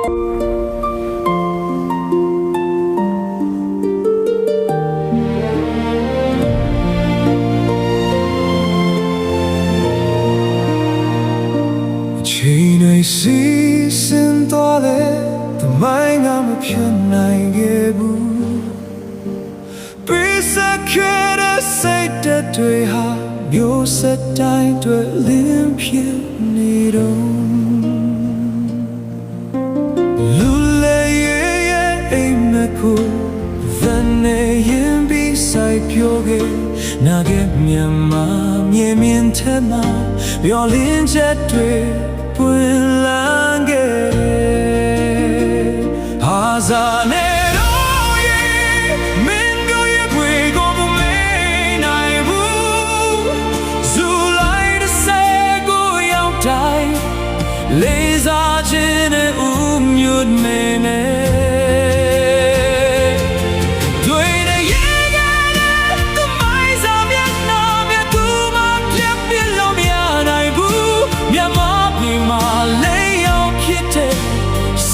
ချိန်တွေစီးဆင်းသွားတဲ့သမိုင်းကမဖြစ်နိုင်ခဲ့ဘူးပေးဆက်ခဲ့တဲ့စိတ်ဓာတ်တွေဟာမျိုးဆက်တိုင်းတွေလင်းဖြစ်နေတော့လူလေးရဲ့အိမ်မက်ကိုဗန်နေရင်ပြီးဆိုင်ပြောခဲ့နာခဲ့မြန်မာမြေမြင့်ထဲမှာမျောလင်းချက်တွေပွင့်လန်းခဲ့ဟာဇာနေတော့ရဲ့မင်းတို့ရဲ့ဘွေကိုမမေ့နိုင်ဘူးဇူလိုင်တစ်ဆယ်ကိုရောက်တိုင်းလေးစားခြင်းနဲ့ဦးမြို့နေနဲ့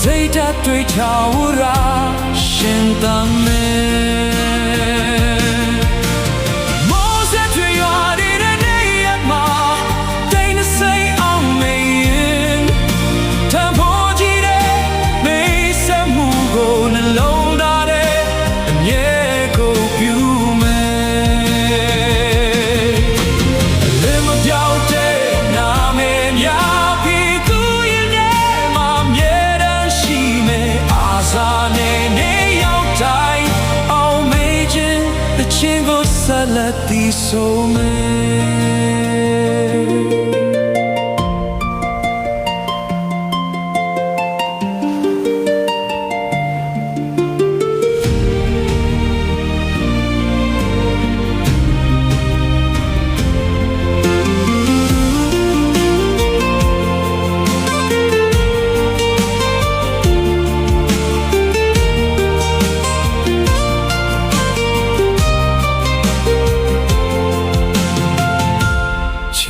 စိတ်ဓာတ်တွေချောင်းရာရှင်သန်မယ်မောစတွေရွာတဲ့နေရာမှာတိတ်နှစိတ်အောင်မေးတံဖို့ကြည့်တဲ့မေးစမှုကိုနှလုံးသားတဲ့အမြဲကိုပြုမယ်လင်းမပြောင်းတဲ့နာမည်များချင်းကိုဆက်လက်တည်ဆို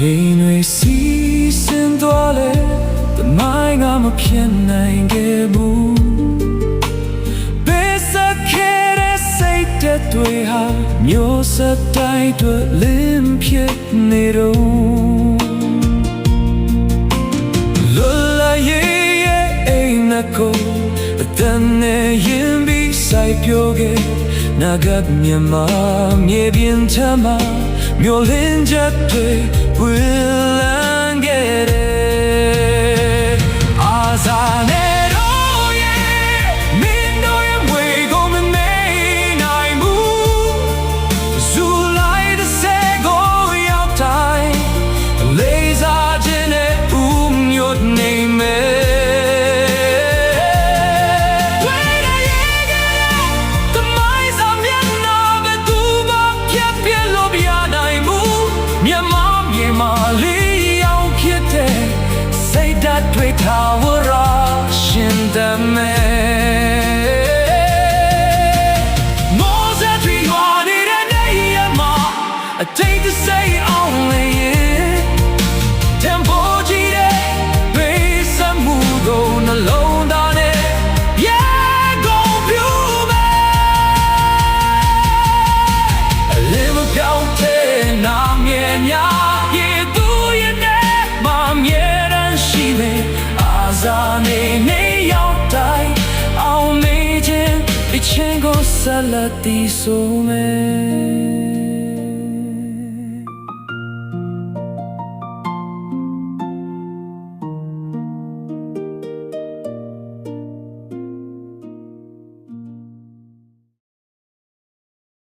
ချိန်တွေစီးဆင်းသွားလေသမိုင်းကမဖြစ်နိုင်ခဲ့ဘူးပေးဆက်ခဲ့တဲ့စိတ်ဓာတ်တွေဟာမျိုးဆက်တိုင်းတွေလင်းဖြစ်နေတော့လွတ်လပ်ရေးရဲ့အိမ်မက်ကိုအတန်းနဲ့ရင်ပြီးဆိုင်ပြောခဲ့နာဂတ်မြန်မာမြေပြင်ထမှာမျိုးလင်းချက်တွေWill I get it? Azane roye, mindo ye wego me nai mu. Zulai de sego yau tai, leza jene yot name. They tower rush in the more that we wanted a day I take to say only tempo jide base a mood on alone on it yeah go beauty live a beauty na mienya ye do ye ne ma mieran shi me Azane ne yaw tai aw me chin အချင်းကိုဆက်လက်တည်ဆိုမယ်